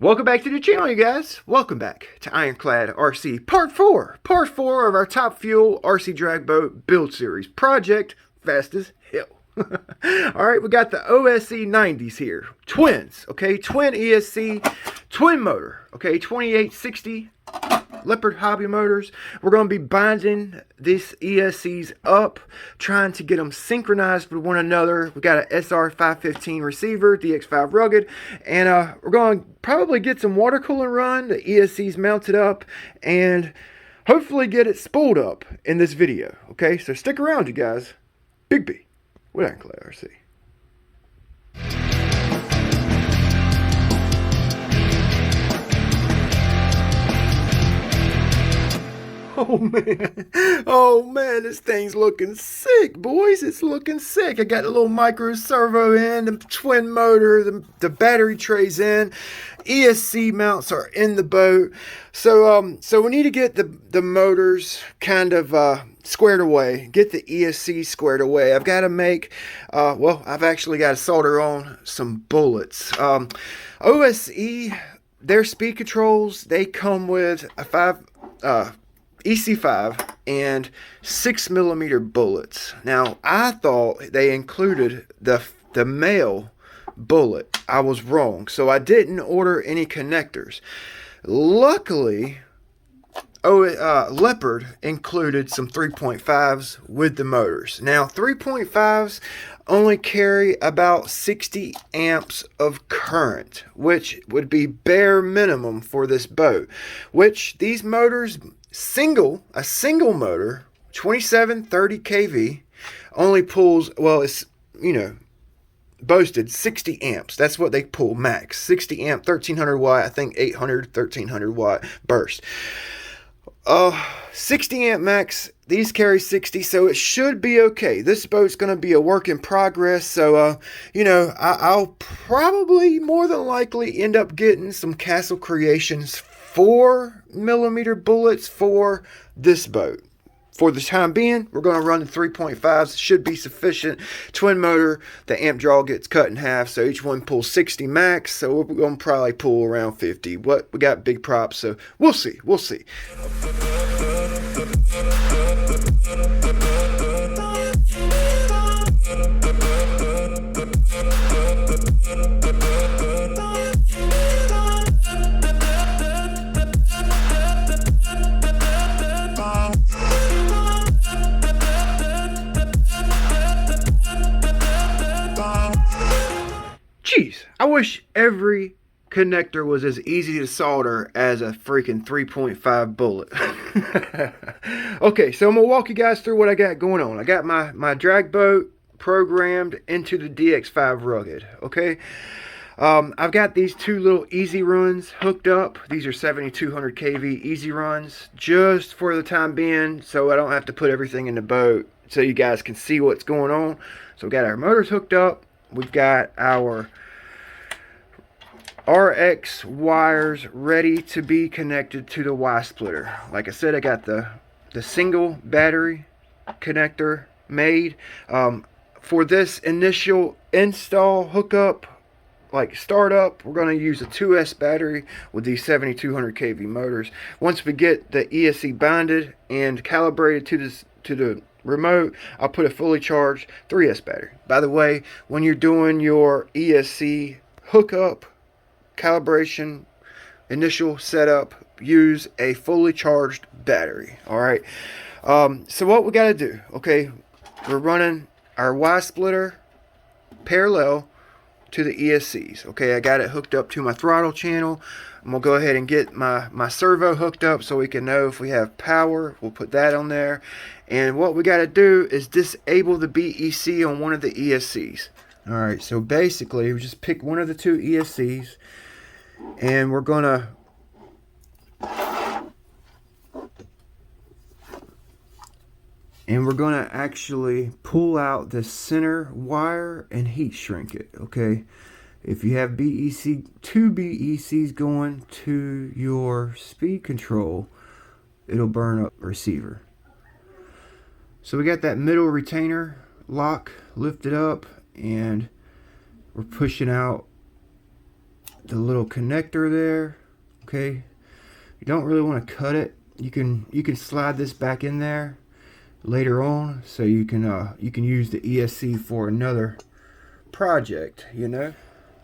Welcome back to the channel, you guys. Welcome back to Ironclad RC Part 4. Part 4 of our Top Fuel RC Drag Boat Build Series. Project Fast as Hell. Alright, we got the OSE 90s here. Twins, okay? Twin ESC, twin motor, okay? 2860 Leopard hobby motors. We're going to be binding these ESCs up, trying to get them synchronized with one another. We got an SR515 receiver, DX5 rugged, and we're going to probably get some water cooling run, the ESCs mounted up, and hopefully get it spooled up in this video. Okay, so stick around, you guys. Big B with Ironclad RC. Oh man, this thing's looking sick, boys. It's looking sick. I got a little micro servo in, the twin motor, the battery trays in, ESC mounts are in the boat. So we need to get the motors kind of squared away, get the ESC squared away. I've got to make, well, I've actually got to solder on some bullets. OSE, their speed controls, they come with a EC5 and 6mm bullets. Now, I thought they included the male bullet. I was wrong, so I didn't order any connectors. Luckily, Leopard included some 3.5s with the motors. Now, 3.5s only carry about 60 amps of current, which would be bare minimum for this boat, which these motors, a single motor, 2730 kV, only pulls, well, it's, you know, boasted 60 amps. That's what they pull max. 60 amp, 1300 watt, I think 800, 1300 watt burst. 60 amp max, these carry 60, so it should be okay. This boat's going to be a work in progress, so, you know, I'll probably more than likely end up getting some Castle Creations 4mm bullets for this boat. For the time being, we're going to run the 3.5s. Should be sufficient. Twin motor, the amp draw gets cut in half, so each one pulls 60 max, so we're going to probably pull around 50. What, we got big props, so we'll see. We'll see. Jeez, I wish every connector was as easy to solder as a freaking 3.5 bullet. Okay, so I'm going to walk you guys through what I got going on. I got my drag boat programmed into the DX5 rugged, okay? I've got these two little easy runs hooked up. These are 7200 kV easy runs just for the time being, so I don't have to put everything in the boat so you guys can see what's going on. So we got our motors hooked up. We've got our RX wires ready to be connected to the Y splitter. Like I said, I got the single battery connector made. For this initial install hookup, like startup, we're going to use a 2S battery with these 7200 kV motors. Once we get the ESC binded and calibrated to the remote, I'll put a fully charged 3S battery. By the way, when you're doing your ESC hookup, calibration, initial setup, use a fully charged battery. Alright, so what we got to do, okay, we're running our Y splitter parallel to the ESCs. Okay, I got it hooked up to my throttle channel. I'm going to go ahead and get my servo hooked up so we can know if we have power. We'll put that on there. And what we got to do is disable the BEC on one of the ESCs. Alright, so basically we just pick one of the two ESCs and we're going to actually pull out the center wire and heat shrink it, okay? If you have two BECs going to your speed control, it'll burn up receiver. So we got that middle retainer lock lifted up and we're pushing out the little connector there. Okay, you don't really want to cut it. You can slide this back in there later on, so you can use the ESC for another project, you know.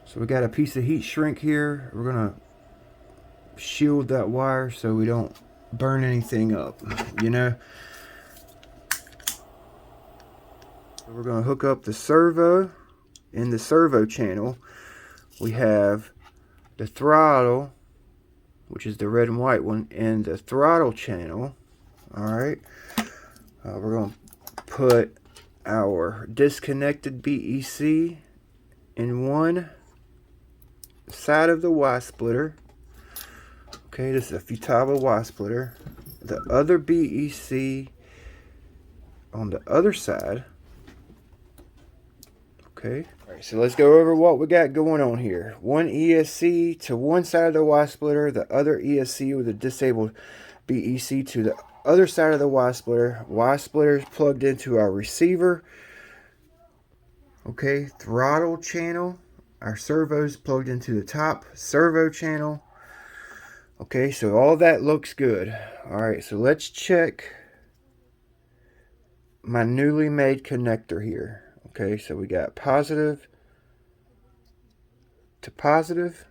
So we got a piece of heat shrink here. We're gonna shield that wire so we don't burn anything up, you know. We're gonna hook up the servo. In the servo channel, we have the throttle, which is the red and white one, and the throttle channel. Alright, we're going to put our disconnected BEC in one side of the Y splitter. Okay, this is a Futaba Y splitter. The other BEC on the other side. Okay, alright, so let's go over what we got going on here. One ESC to one side of the Y splitter, the other ESC with a disabled BEC to the other side of the Y splitter. Y splitter is plugged into our receiver. Okay, throttle channel. Our servo's plugged into the top servo channel. Okay, so all that looks good. Alright, so let's check my newly made connector here. Okay, so we got positive to positive,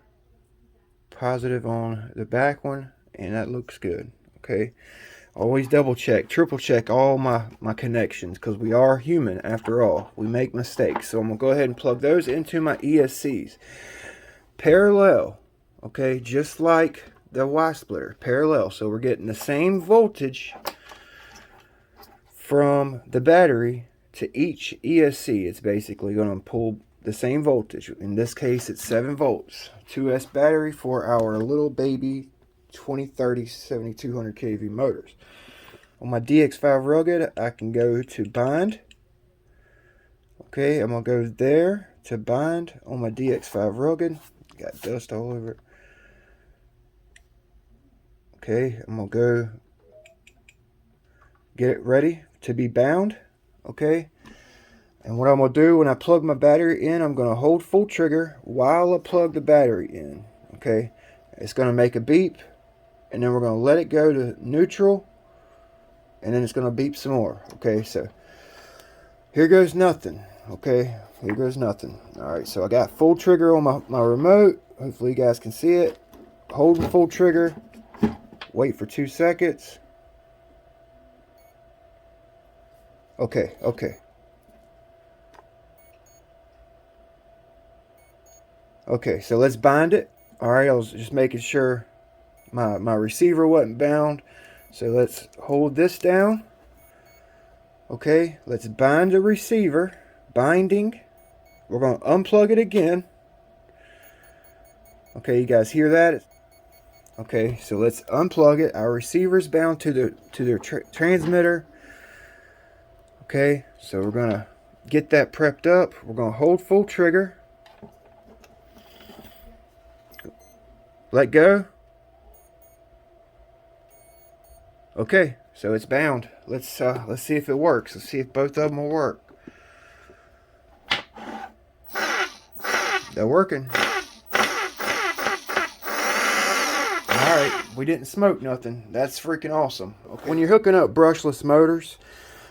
positive on the back one, and that looks good. Okay, always double check, triple check all my connections, because we are human after all. We make mistakes. So I'm gonna go ahead and plug those into my ESCs. Parallel, okay, just like the Y splitter, parallel. So we're getting the same voltage from the battery to each ESC. It's basically going to pull the same voltage. In this case, it's 7 volts. 2S battery for our little baby 2030 7200 kV motors. On my DX5 Rugged, I can go to bind. Okay, I'm going to go there to bind on my DX5 Rugged. Got dust all over it. Okay, I'm going to go get it ready to be bound. Okay, and what I'm going to do when I plug my battery in, I'm going to hold full trigger while I plug the battery in. Okay, it's going to make a beep, and then we're going to let it go to neutral, and then it's going to beep some more. Okay, so here goes nothing. Okay, here goes nothing. Alright, so I got full trigger on my remote. Hopefully you guys can see it. Holding full trigger. Wait for 2 seconds. Okay, okay. Okay, so let's bind it. Alright, I was just making sure my receiver wasn't bound. So let's hold this down. Okay, let's bind the receiver. Binding. We're going to unplug it again. Okay, you guys hear that? Okay, so let's unplug it. Our receiver's bound to the transmitter. Okay, so we're going to get that prepped up. We're going to hold full trigger. Let go. Okay, so it's bound. Let's see if it works. Let's see if both of them will work. They're working. Alright, we didn't smoke nothing. That's freaking awesome. Okay. When you're hooking up brushless motors,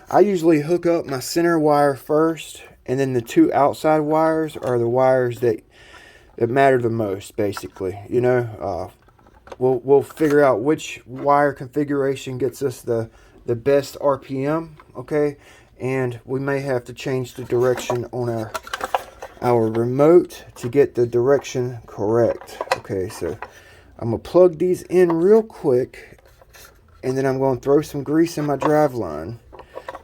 I usually hook up my center wire first, and then the 2 outside wires are the wires that matter the most, basically. You know, we'll figure out which wire configuration gets us the best RPM, okay? And we may have to change the direction on our remote to get the direction correct. Okay, so I'm gonna plug these in real quick, and then I'm gonna throw some grease in my drive line.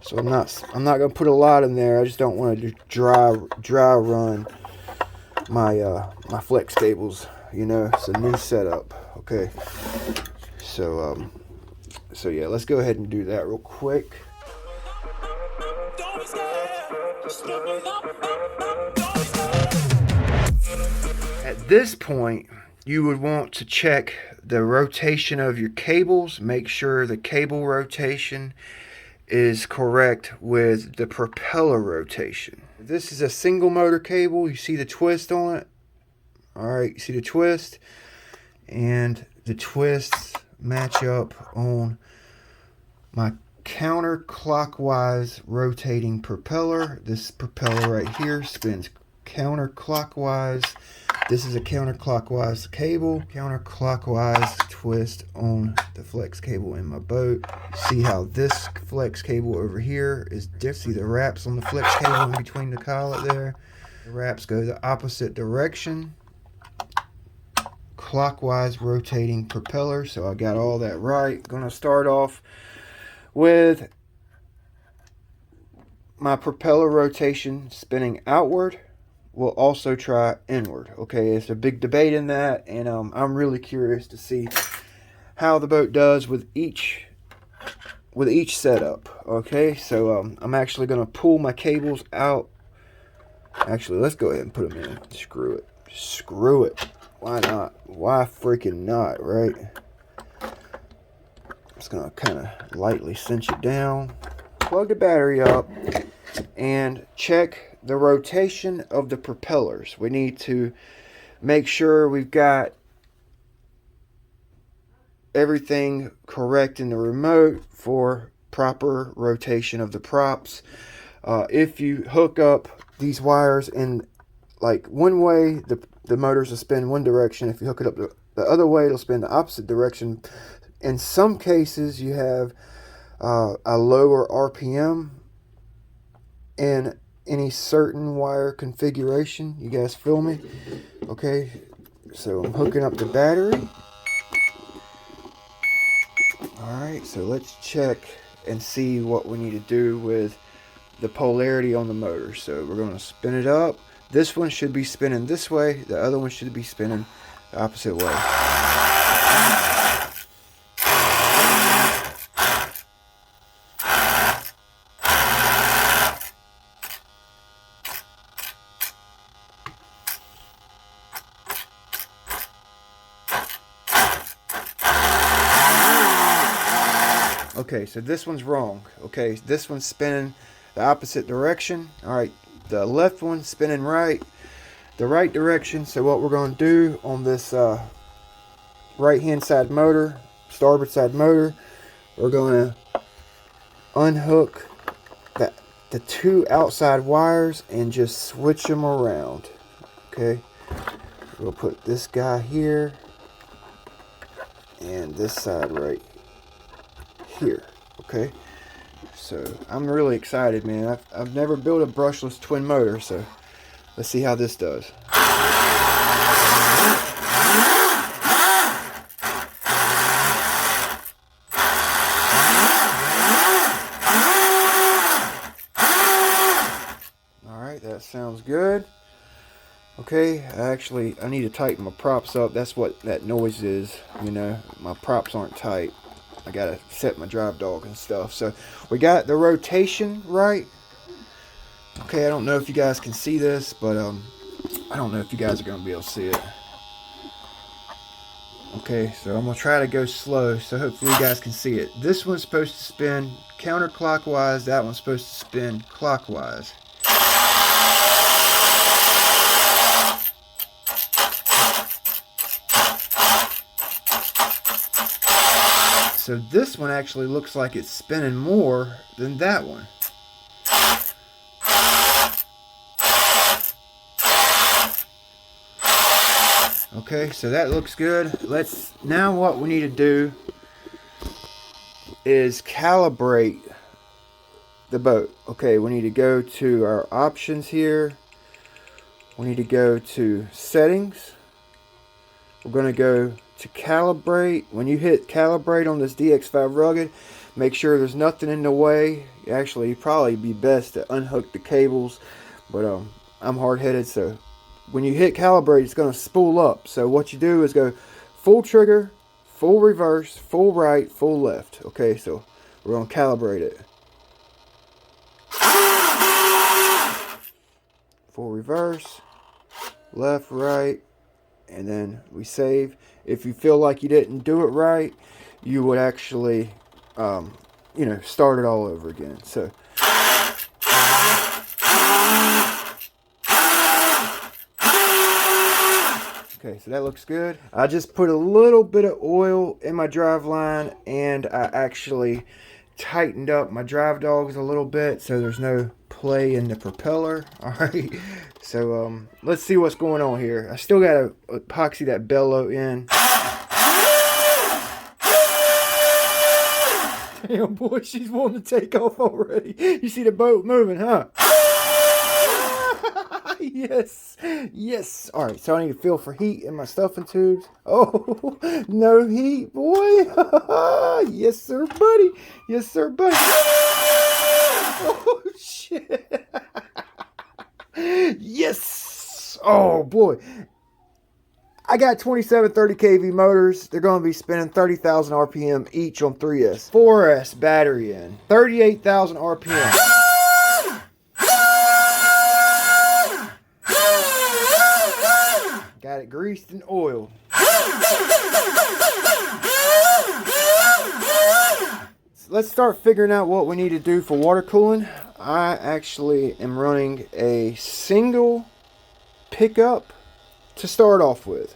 So I'm not gonna put a lot in there. I just don't want to dry run my my flex cables. You know, it's a new setup. Okay, so yeah, let's go ahead and do that real quick. At this point, you would want to check the rotation of your cables. Make sure the cable rotation is correct with the propeller rotation. This is a single motor cable. You see the twist on it? Alright, you see the twist? And the twists match up on my counterclockwise rotating propeller. This propeller right here spins counterclockwise. This is a counterclockwise cable. Counterclockwise twist on the flex cable in my boat. See how this flex cable over here is different. See the wraps on the flex cable in between the collet there. The wraps go the opposite direction. Clockwise rotating propeller. So I got all that right. Gonna start off with my propeller rotation spinning outward. We'll also try inward. Okay, it's a big debate in that, and I'm really curious to see how the boat does with each setup. Okay, so I'm actually gonna pull my cables out. Actually, let's go ahead and put them in. Screw it. Screw it. Why not? Why freaking not, right? Just gonna kind of lightly cinch it down. Plug the battery up and check the rotation of the propellers. We need to make sure we've got everything correct in the remote for proper rotation of the props. If you hook up these wires in like one way, the motors will spin one direction. If you hook it up the other way, it'll spin the opposite direction. In some cases, you have a lower RPM in any certain wire configuration. You guys feel me? Okay, so I'm hooking up the battery. Alright, so let's check and see what we need to do with the polarity on the motor. So we're going to spin it up. This one should be spinning this way. The other one should be spinning the opposite way. Okay, so this one's wrong. Okay, this one's spinning the opposite direction. Alright, the left one's spinning the right direction. So what we're going to do on this right hand side motor, starboard side motor, we're going to unhook the two outside wires and just switch them around. Okay, we'll put this guy here and this side right here. Okay, so I'm really excited, man. I've never built a brushless twin motor, so let's see how this does. Alright, that sounds good. Okay, I need to tighten my props up. That's what that noise is, you know. My props aren't tight. I gotta set my drive dog and stuff. So we got the rotation right. Okay, I don't know if you guys can see this, but I don't know if you guys are gonna be able to see it. Okay, so I'm gonna try to go slow, so hopefully you guys can see it. This one's supposed to spin counterclockwise. That one's supposed to spin clockwise. So this one actually looks like it's spinning more than that one. Okay, so that looks good. Now what we need to do is calibrate the boat. Okay, we need to go to our options here. We need to go to settings. We're going to go to calibrate. When you hit calibrate on this DX5 Rugged, make sure there's nothing in the way. Actually, it'd probably be best to unhook the cables, but I'm hard-headed, so when you hit calibrate, it's going to spool up. So what you do is go full trigger, full reverse, full right, full left. Okay, so we're going to calibrate it. Full reverse, left, right, and then we save. If you feel like you didn't do it right, you would actually, you know, start it all over again. So Okay, so that looks good. I just put a little bit of oil in my drive line, and I actually tightened up my drive dogs a little bit so there's no play in the propeller. All right, so let's see what's going on here. I still got to epoxy that bellow in. Damn, boy, she's wanting to take off already. You see the boat moving, huh? Yes, yes. All right, so I need to feel for heat in my stuffing tubes. Oh, no heat, boy. Yes, sir, buddy. Yes, sir, buddy. Oh, shit. Yes. Oh, boy. I got 2730 kV motors. They're going to be spinning 30,000 RPM each on 3S. 4S battery in. 38,000 RPM. Got it greased and oiled. So let's start figuring out what we need to do for water cooling. I actually am running a single pickup to start off with.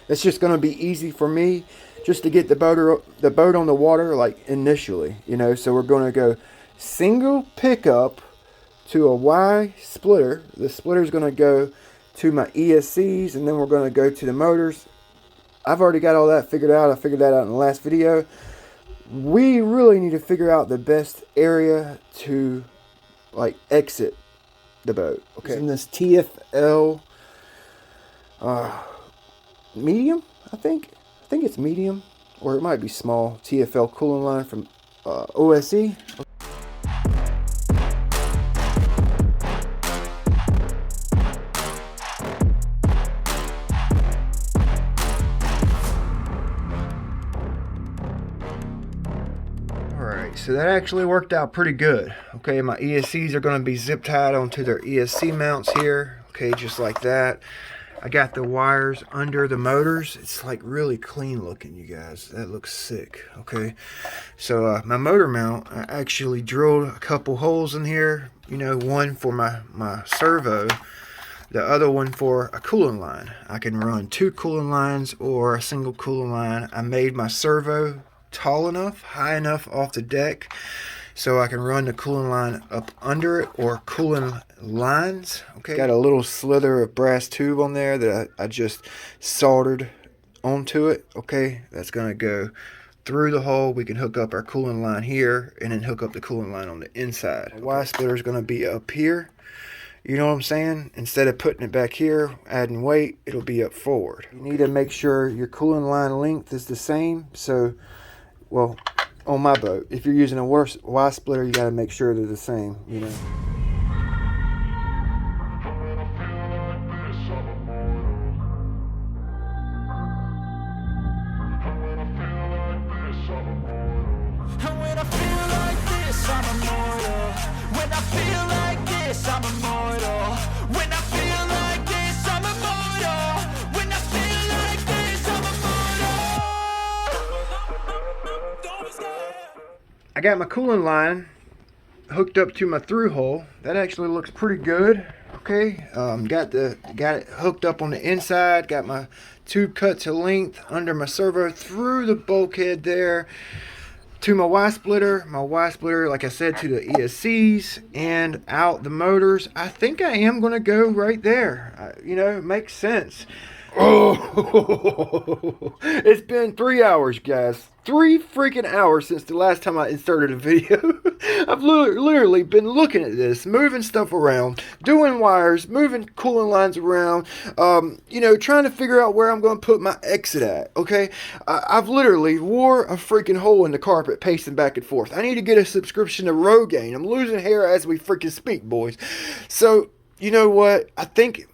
It's just going to be easy for me just to get the boat on the water, like initially, you know. So we're going to go single pickup to a Y splitter. The splitter is going to go to my ESCs, and then we're going to go to the motors. I've already got all that figured out. I figured that out in the last video. We really need to figure out the best area to like exit the boat. Okay, in this TFL medium, I think it's medium, or it might be small. TFL cooling line from OSE. Alright, so that actually worked out pretty good. Okay, my ESCs are going to be zip tied onto their ESC mounts here. Okay, just like that. I got the wires under the motors. It's like really clean looking, you guys. That looks sick. Okay, so my motor mount, I actually drilled a couple holes in here. You know, one for my servo, the other one for a cooling line. I can run 2 cooling lines or a single cooling line. I made my servo tall enough, high enough off the deck, so I can run the cooling line up under it, or cooling lines. Okay, got a little slither of brass tube on there that I just soldered onto it. Okay, that's gonna go through the hole. We can hook up our cooling line here and then hook up the cooling line on the inside. The Y splitter is gonna be up here. You know what I'm saying? Instead of putting it back here, adding weight, it'll be up forward. You need to make sure your cooling line length is the same. So, well, on my boat, if you're using a Y splitter, you got to make sure they're the same, you know. I got my cooling line hooked up to my through hole. That actually looks pretty good. Okay, got it hooked up on the inside. Got my tube cut to length under my servo through the bulkhead there to my Y splitter. My Y splitter, like I said, to the ESCs and out the motors. I think I am gonna go right there. You know, it makes sense. Oh, it's been 3 hours, guys. 3 freaking hours since the last time I inserted a video. I've literally been looking at this, moving stuff around, doing wires, moving cooling lines around, you know, trying to figure out where I'm going to put my exit at, okay? I've literally wore a freaking hole in the carpet pacing back and forth. I need to get a subscription to Rogaine. I'm losing hair as we freaking speak, boys. So, you know what? I think...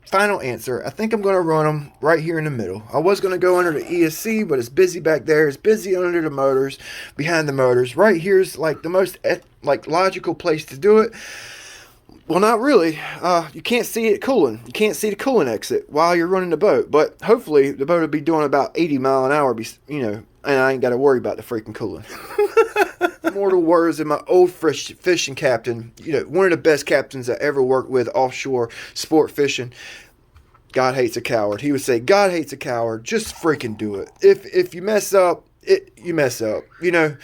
Final answer, I think I'm going to run them right here in the middle. I was going to go under the ESC, but it's busy back there. It's busy under the motors, behind the motors. Right here's like the most logical place to do it. Well, not really. You can't see it cooling. You can't see the cooling exit while you're running the boat. But hopefully the boat will be doing about 80 mile an hour, you know, and I ain't got to worry about the freaking cooling. Immortal words of my old fishing captain, you know, one of the best captains I ever worked with offshore sport fishing. God hates a coward. He would say, God hates a coward. Just freaking do it. If you mess up, you mess up. You know,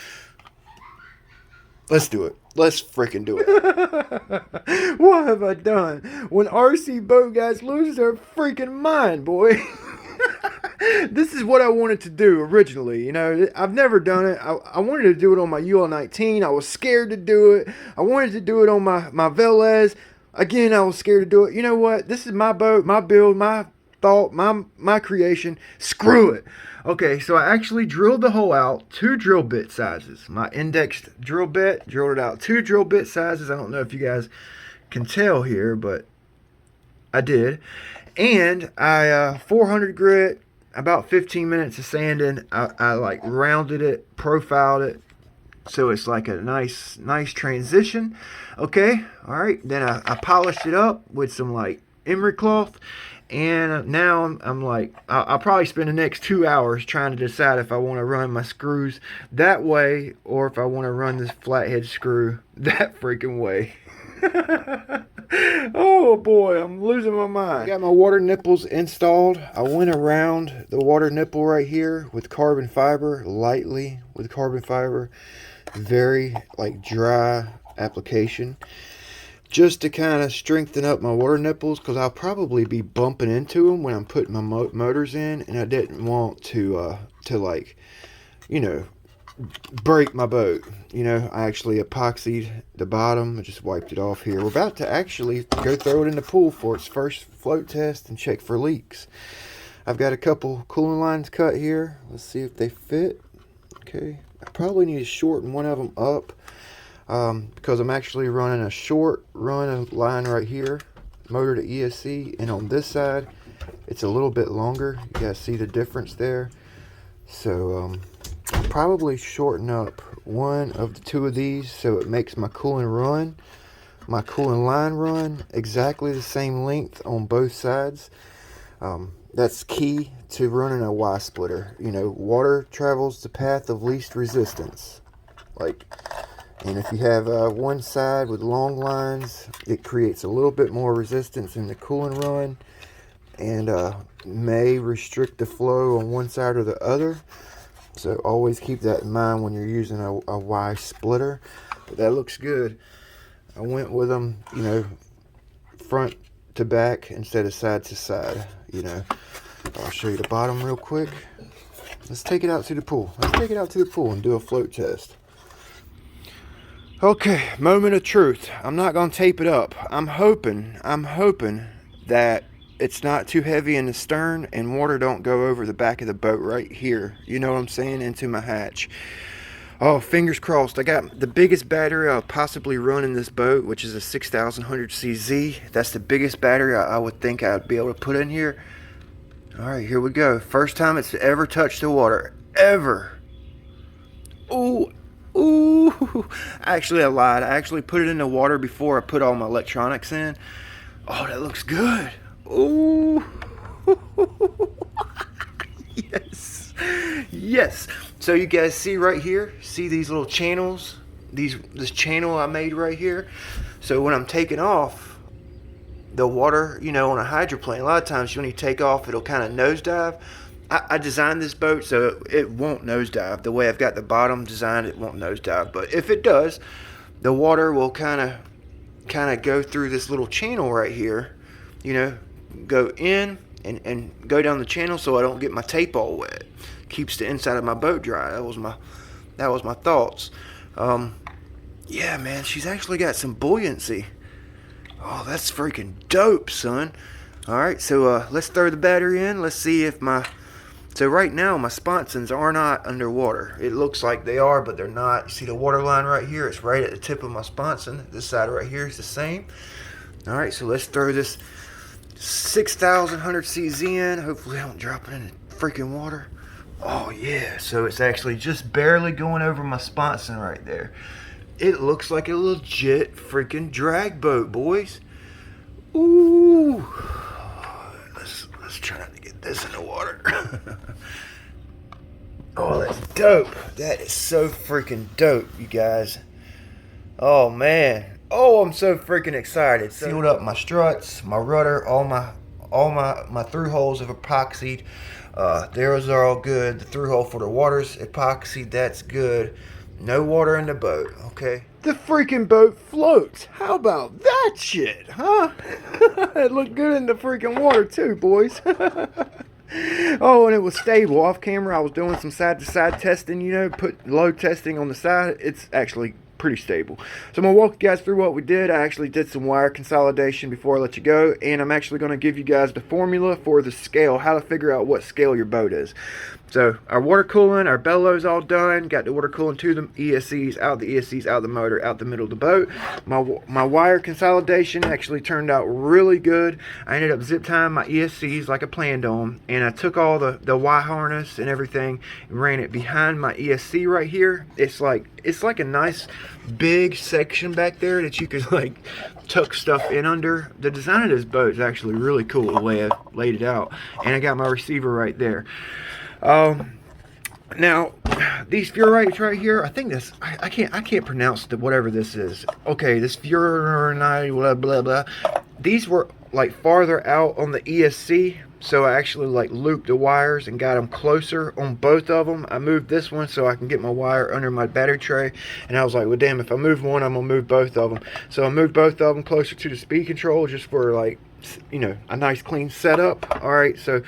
let's do it. Let's freaking do it. What have I done? When RC boat guys lose their freaking mind, boy. This is what I wanted to do originally. You know, I've never done it. I wanted to do it on my UL-19. I was scared to do it. I wanted to do it on my Velez. Again, I was scared to do it. You know what? This is my boat, my build, my thought, my creation. Screw it. Okay, so I actually drilled the hole out, 2 drill bit sizes. My indexed drill bit, drilled it out 2 drill bit sizes. I don't know if you guys can tell here, but I did. And I 400 grit, about 15 minutes of sanding. I like rounded it, profiled it, so it's like a nice transition. Okay, all right. Then I polished it up with some like emery cloth. And now I'm like, I'll probably spend the next 2 hours trying to decide if I want to run my screws that way or if I want to run this flathead screw that freaking way. Oh boy, I'm losing my mind. I got my water nipples installed. I went around the water nipple right here with carbon fiber, lightly with carbon fiber. Very like dry application. Just to kind of strengthen up my water nipples, because I'll probably be bumping into them when I'm putting my motors in, and I didn't want to like, you know, break my boat. You know, I actually epoxied the bottom. I just wiped it off here. We're about to actually go throw it in the pool for its first float test and check for leaks. I've got a couple cooling lines cut here. Let's see if they fit. Okay, I probably need to shorten one of them up. Because I'm actually running a short run line right here, motor to ESC, and on this side it's a little bit longer. You guys see the difference there? So I'll probably shorten up one of the 2 of these so it makes my cooling line run exactly the same length on both sides. That's key to running a Y splitter. You know, water travels the path of least resistance. And if you have one side with long lines, it creates a little bit more resistance in the cooling run and may restrict the flow on one side or the other. So always keep that in mind when you're using a Y splitter. But that looks good. I went with them, you know, front to back instead of side to side, you know. I'll show you the bottom real quick. Let's take it out to the pool. Let's take it out to the pool and do a float test. Okay, moment of truth. I'm not going to tape it up. I'm hoping that it's not too heavy in the stern and water don't go over the back of the boat right here. You know what I'm saying? Into my hatch. Oh, fingers crossed. I got the biggest battery I'll possibly run in this boat, which is a 6100 CZ. That's the biggest battery I would think I'd be able to put in here. All right, here we go. First time it's ever touched the water. Ever. Ooh. Ooh, actually I lied. I actually put it in the water before I put all my electronics in. Oh, that looks good. Ooh. Yes. Yes. So you guys see right here, see these little channels? This channel I made right here. So when I'm taking off the water, you know, on a hydroplane, a lot of times when you take off, it'll kind of nosedive. I designed this boat so it won't nosedive. The way I've got the bottom designed, it won't nosedive. But if it does, the water will kind of go through this little channel right here. You know, go in and go down the channel so I don't get my tape all wet. Keeps the inside of my boat dry. That was my thoughts. Yeah, man, she's actually got some buoyancy. Oh, that's freaking dope, son. All right, so let's throw the battery in. Let's see if so right now my sponsons are not underwater. It looks like they are, but they're not. You see the water line right here? It's right at the tip of my sponson. This side right here is the same. All right, so let's throw this 6100 CZ in. Hopefully I don't drop it in the freaking water. Oh yeah, so it's actually just barely going over my sponson right there. It looks like a legit freaking drag boat, boys. Ooh. Let's try not to get this in the water. Oh, that's dope. That is so freaking dope, you guys. Oh, man. Oh, I'm so freaking excited. Sealed up my struts, my rudder, all All my through holes have epoxied. Those are all good. The through hole for the water's epoxied. That's good. No water in the boat, okay? The freaking boat floats. How about that shit, huh? It looked good in the freaking water too, boys. Oh, and it was stable. Off camera, I was doing some side-to-side testing, you know, put load testing on the side. It's actually pretty stable. So I'm going to walk you guys through what we did. I actually did some wire consolidation before I let you go, and I'm actually going to give you guys the formula for the scale, how to figure out what scale your boat is. So our water cooling, our bellows all done. Got the water cooling to the ESCs, out the ESCs, out the motor, out the middle of the boat. My wire consolidation actually turned out really good. I ended up zip tying my ESCs like I planned on, and I took all the Y harness and everything and ran it behind my ESC right here. It's like a nice big section back there that you could like tuck stuff in under. The design of this boat is actually really cool the way I laid it out, and I got my receiver right there. Now these fuel rates right here, I think this, I can't pronounce whatever this is. Okay, this fuel blah blah blah. These were like farther out on the ESC, so I actually like looped the wires and got them closer on both of them. I moved this one so I can get my wire under my battery tray, and I was like, well damn, if I move one, I'm gonna move both of them. So I moved both of them closer to the speed control just for like, you know, a nice clean setup. All right, so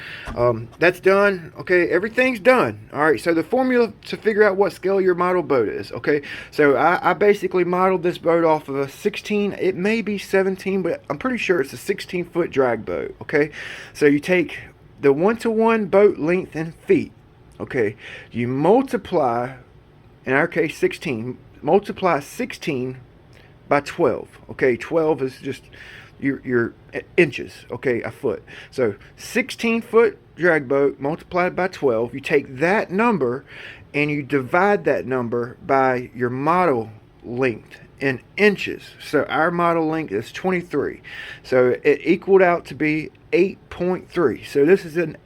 that's done. Okay, everything's done. All right, so the formula to figure out what scale your model boat is. Okay, so I basically modeled this boat off of a 16, it may be 17, but I'm pretty sure it's a 16-foot drag boat. Okay, so you take the 1-to-1 boat length in feet. Okay, you multiply, in our case 16, multiply 16 by 12. Okay, 12 is just your inches, okay, a foot. So 16-foot drag boat multiplied by 12, you take that number and you divide that number by your model length in inches. So our model length is 23, so it equaled out to be 8.3. so this is an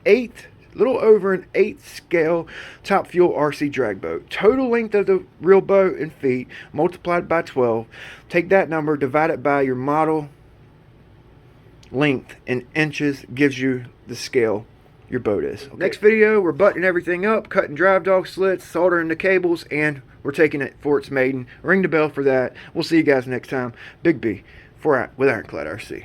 little over an 8th scale top fuel RC drag boat. Total length of the real boat in feet multiplied by 12. Take that number, divide it by your model length in inches, gives you the scale your boat is. Okay. Next video, we're buttoning everything up, cutting drive dog slits, soldering the cables, and we're taking it for its maiden. Ring the bell for that. We'll see you guys next time. Big B with Ironclad RC.